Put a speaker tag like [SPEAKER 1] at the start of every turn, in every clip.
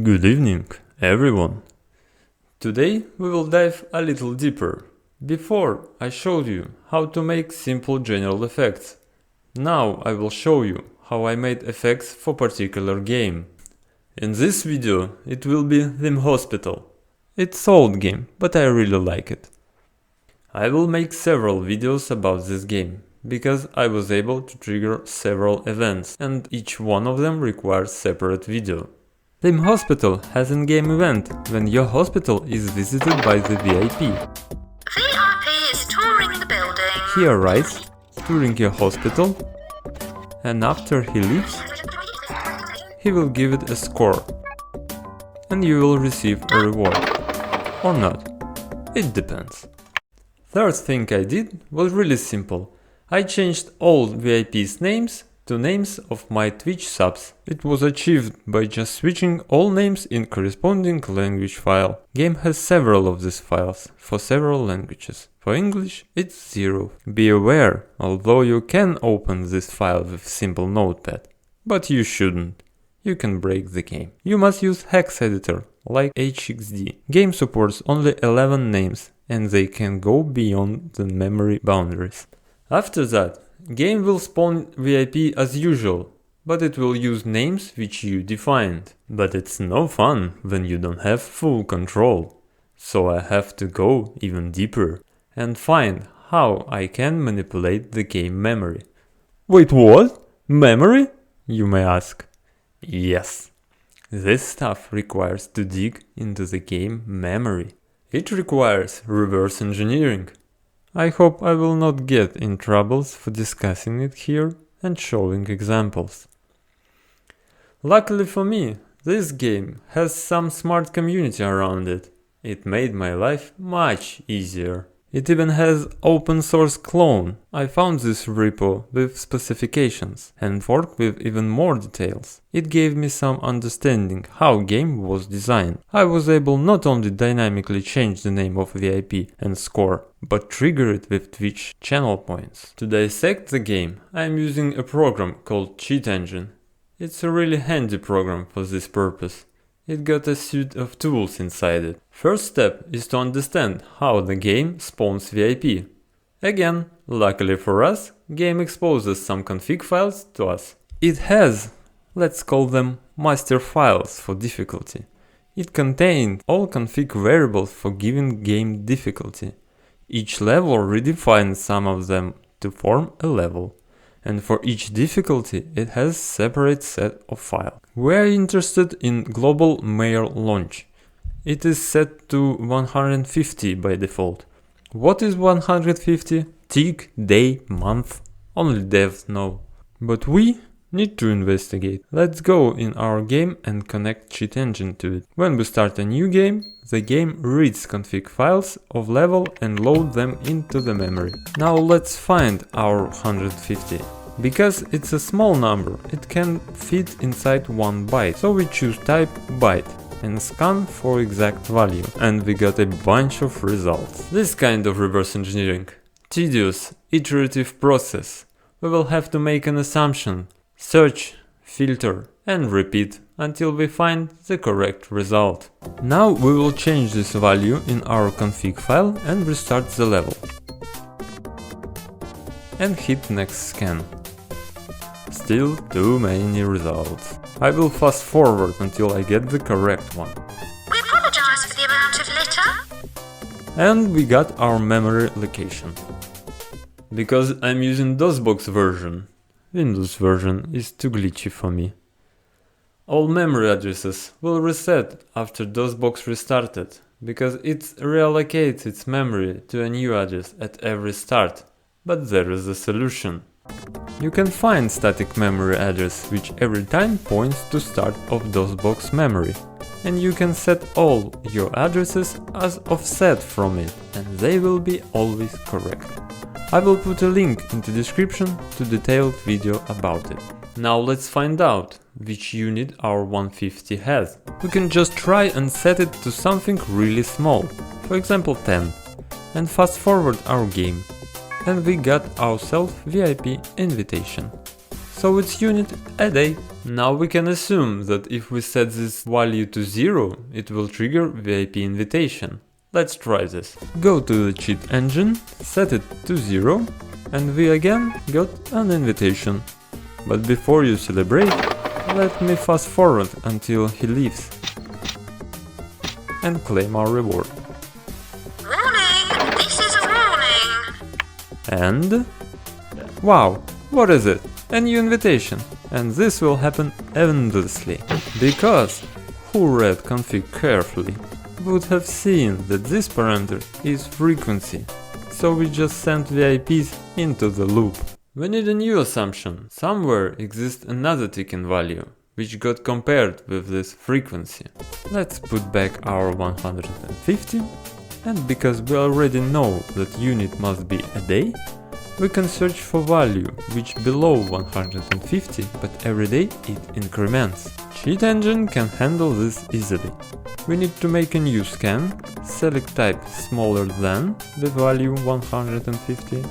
[SPEAKER 1] Good evening, everyone. Today we will dive a little deeper. Before I showed you how to make simple general effects. Now I will show you how I made effects for particular game. In this video it will be Theme Hospital. It's old game, but I really like it. I will make several videos about this game, because I was able to trigger several events and each one of them requires separate video. Theme Hospital has an in-game event when your hospital is visited by the VIP.
[SPEAKER 2] VIP is touring the building.
[SPEAKER 1] He arrives, touring your hospital, and after he leaves, he will give it a score. And you will receive a reward. Or not. It depends. Third thing I did was really simple. I changed all VIP's names to names of my Twitch subs. It was achieved by just switching all names in corresponding language file. Game has several of these files for several languages. For English it's 0. Be aware, although you can open this file with simple notepad, but you shouldn't. You can break the game. You must use hex editor like HXD. Game supports only 11 names and they can go beyond the memory boundaries. After that, game will spawn VIP as usual, but it will use names which you defined. But it's no fun when you don't have full control. So I have to go even deeper and find how I can manipulate the game memory. Wait, what? Memory? You may ask. Yes. This stuff requires to dig into the game memory. It requires reverse engineering. I hope I will not get in troubles for discussing it here and showing examples. Luckily for me, this game has some smart community around it. It made my life much easier. It even has open source clone. I found this repo with specifications and worked with even more details. It gave me some understanding how game was designed. I was able not only dynamically change the name of VIP and score, but trigger it with Twitch channel points. To dissect the game, I am using a program called Cheat Engine. It's a really handy program for this purpose. It got a suite of tools inside it. First step is to understand how the game spawns VIP. Again, luckily for us, game exposes some config files to us. It has, let's call them master files for difficulty. It contains all config variables for given game difficulty. Each level redefines some of them to form a level. And for each difficulty it has separate set of files. We are interested in global mail launch. It is set to 150 by default. What is 150? Tick, day, month? Only devs know. But we need to investigate. Let's go in our game and connect Cheat Engine to it. When we start a new game, the game reads config files of level and load them into the memory. Now let's find our 150. Because it's a small number, it can fit inside 1 byte. So we choose type byte and scan for exact value. And we got a bunch of results. This kind of reverse engineering. Tedious, iterative process. We will have to make an assumption, search, filter and repeat until we find the correct result. Now we will change this value in our config file and restart the level. And hit next scan. Still too many results. I will fast forward until I get the correct one.
[SPEAKER 2] We apologize for the amount of litter.
[SPEAKER 1] And we got our memory location. Because I'm using DOSBox version, Windows version is too glitchy for me. All memory addresses will reset after DOSBox restarted, because it reallocates its memory to a new address at every start. But there is a solution. You can find static memory address which every time points to start of DOSBox memory. And you can set all your addresses as offset from it, and they will be always correct. I will put a link in the description to detailed video about it. Now let's find out which unit our 150 has. We can just try and set it to something really small, for example 10, and fast forward our game. And we got ourselves VIP invitation. so its unit a day. Now we can assume that if we set this value to 0, it will trigger VIP invitation. Let's try this. Go to the cheat engine, set it to 0, and we again got an invitation. But before you celebrate, let me fast forward until he leaves and claim our reward.
[SPEAKER 2] Warning! This is a warning!
[SPEAKER 1] And... wow, what is it? A new invitation. And this will happen endlessly. Because who read config carefully would have seen that this parameter is frequency. So we just sent VIPs into the loop. We need a new assumption. Somewhere exists another token value, which got compared with this frequency. Let's put back our 150, and because we already know that unit must be a day, we can search for value which below 150, but every day it increments. Cheat engine can handle this easily. We need to make a new scan, select type smaller than the value 150,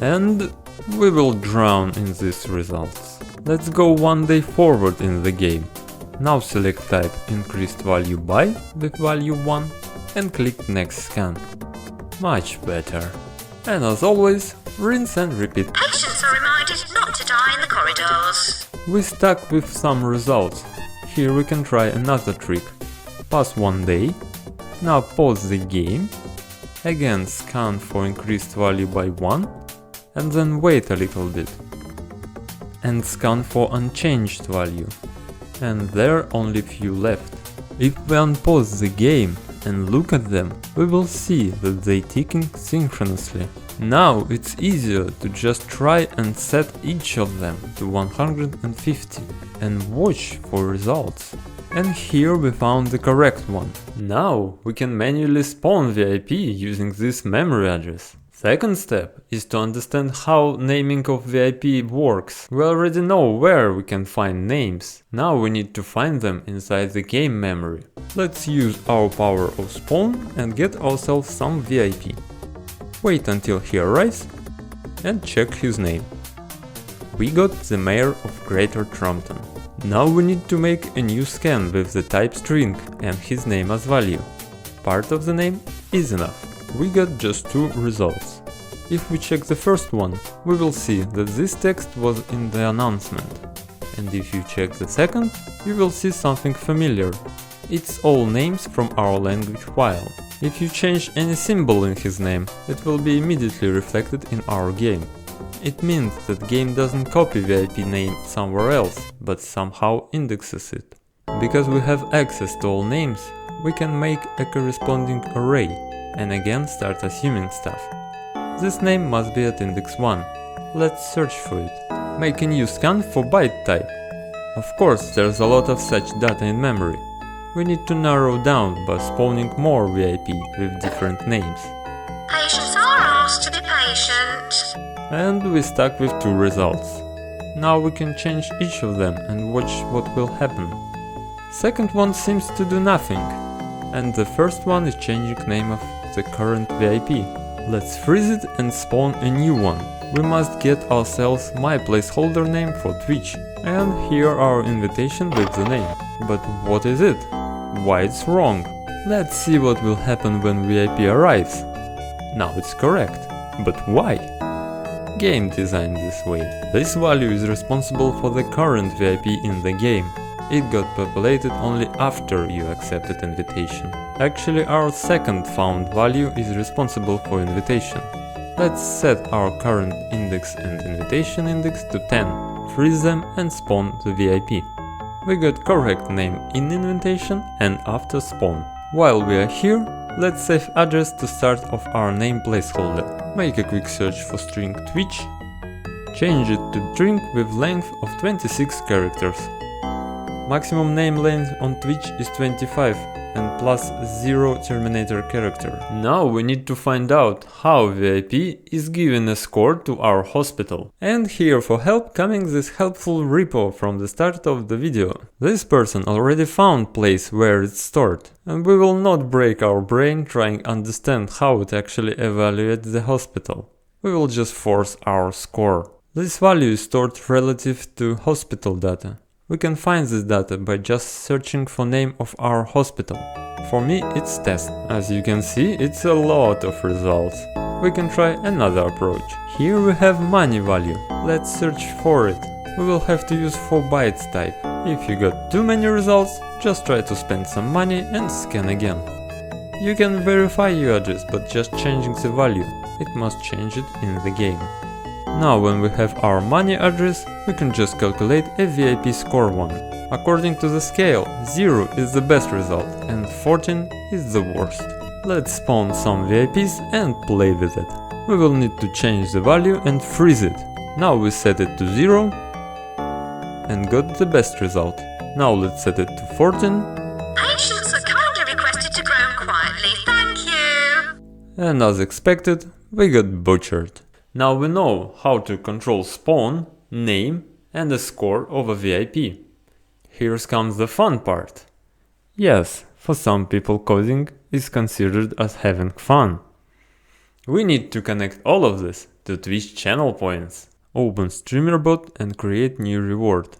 [SPEAKER 1] and we will drown in these results. Let's go one day forward in the game. Now select type increased value by with value 1 and click next scan. Much better. And as always, rinse and repeat.
[SPEAKER 2] Patients are reminded not to die in the corridors.
[SPEAKER 1] We stuck with some results. Here we can try another trick. Pass one day. Now pause the game. Again scan for increased value by 1. And then wait a little bit. And scan for unchanged value. And there are only few left. If we unpause the game and look at them, we will see that they ticking synchronously. Now it's easier to just try and set each of them to 150 and watch for results. And here we found the correct one. Now we can manually spawn VIP using this memory address. Second step is to understand how naming of VIP works. We already know where we can find names. Now we need to find them inside the game memory. Let's use our power of spawn and get ourselves some VIP. Wait until he arrives and check his name. We got the mayor of Greater Trompton. Now we need to make a new scan with the type string and his name as value. Part of the name is enough. We got just 2 results. If we check the first one, we will see that this text was in the announcement. And if you check the second, you will see something familiar. It's all names from our language file. If you change any symbol in his name, it will be immediately reflected in our game. It means that game doesn't copy VIP name somewhere else, but somehow indexes it. Because we have access to all names, we can make a corresponding array and again start assuming stuff. This name must be at index 1. Let's search for it. Make a new scan for byte type. Of course, there's a lot of such data in memory. We need to narrow down by spawning more VIP with different names.
[SPEAKER 2] Patients are asked to be patient.
[SPEAKER 1] And we stuck with 2 results. Now we can change each of them and watch what will happen. Second one seems to do nothing. And the first one is changing name of the current VIP. Let's freeze it and spawn a new one. We must get ourselves my placeholder name for Twitch. And here our invitation with the name. But what is it? Why it's wrong? Let's see what will happen when VIP arrives. Now it's correct. But why? Game designed this way. This value is responsible for the current VIP in the game. It got populated only after you accepted invitation. Actually, our second found value is responsible for invitation. Let's set our current index and invitation index to 10, freeze them and spawn the VIP. We got correct name in invitation and after spawn. While we are here, let's save address to start of our name placeholder. Make a quick search for string Twitch. Change it to string with length of 26 characters. Maximum name length on Twitch is 25 and plus 0 terminator character. Now we need to find out how VIP is given a score to our hospital. And here for help coming this helpful repo from the start of the video. This person already found place where it's stored. And we will not break our brain trying to understand how it actually evaluates the hospital. We will just force our score. This value is stored relative to hospital data. We can find this data by just searching for name of our hospital. For me, it's test. As you can see, it's a lot of results. We can try another approach. Here we have money value. Let's search for it. We will have to use 4 bytes type. If you got too many results, just try to spend some money and scan again. You can verify your address, but just changing the value. It must change it in the game. Now when we have our money address, we can just calculate a VIP score one. According to the scale, 0 is the best result and 14 is the worst. Let's spawn some VIPs and play with it. We will need to change the value and freeze it. Now we set it to 0 and got the best result. Now let's set it to 14.
[SPEAKER 2] Patients are kindly requested to groan quietly, thank you.
[SPEAKER 1] And as expected, we got butchered. Now we know how to control spawn, name and the score of a VIP. Here comes the fun part. Yes, for some people coding is considered as having fun. We need to connect all of this to Twitch channel points. Open Streamer.Bot and create new reward.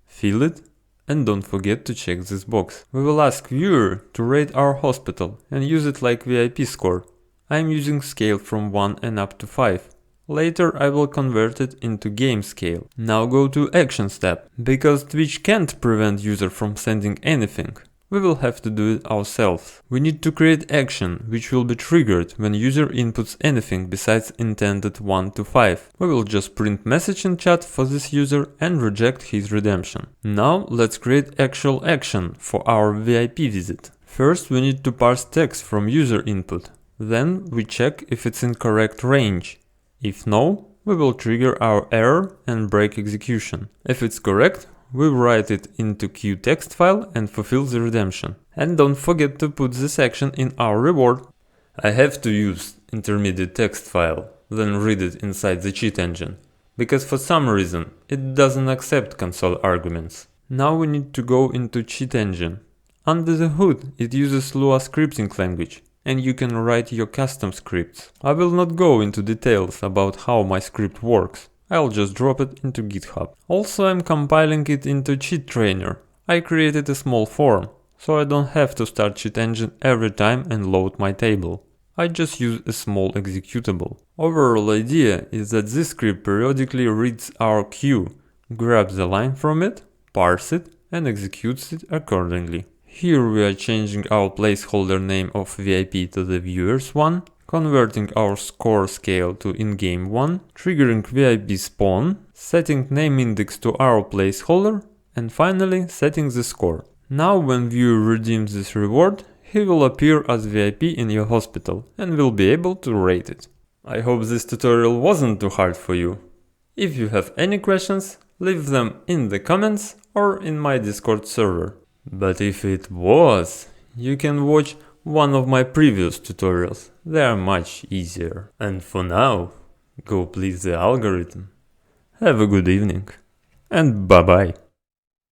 [SPEAKER 1] Fill it and don't forget to check this box. We will ask viewer to rate our hospital and use it like VIP score. I am using scale from 1 and up to 5. Later I will convert it into game scale. Now go to Actions tab. Because Twitch can't prevent user from sending anything, we will have to do it ourselves. We need to create action, which will be triggered when user inputs anything besides intended 1 to 5. We will just print message in chat for this user and reject his redemption. Now let's create actual action for our VIP visit. First we need to parse text from user input. Then we check if it's in correct range. If no, we will trigger our error and break execution. If it's correct, we write it into queue text file and fulfill the redemption. And don't forget to put this action in our reward. I have to use intermediate text file, then read it inside the cheat engine, because for some reason it doesn't accept console arguments. Now we need to go into cheat engine. Under the hood it uses Lua scripting language, and you can write your custom scripts. I will not go into details about how my script works. I'll just drop it into GitHub. Also I'm compiling it into cheat trainer. I created a small form, so I don't have to start cheat engine every time and load my table. I just use a small executable. Overall idea is that this script periodically reads our queue, grabs a line from it, parses it and executes it accordingly. Here we are changing our placeholder name of VIP to the viewers one, converting our score scale to in-game one, triggering VIP spawn, setting name index to our placeholder, and finally setting the score. Now when viewer redeems this reward, he will appear as VIP in your hospital and will be able to rate it. I hope this tutorial wasn't too hard for you. If you have any questions, leave them in the comments or in my Discord server. But if it was, you can watch one of my previous tutorials. They are much easier. And for now, go please the algorithm. Have a good evening and bye bye.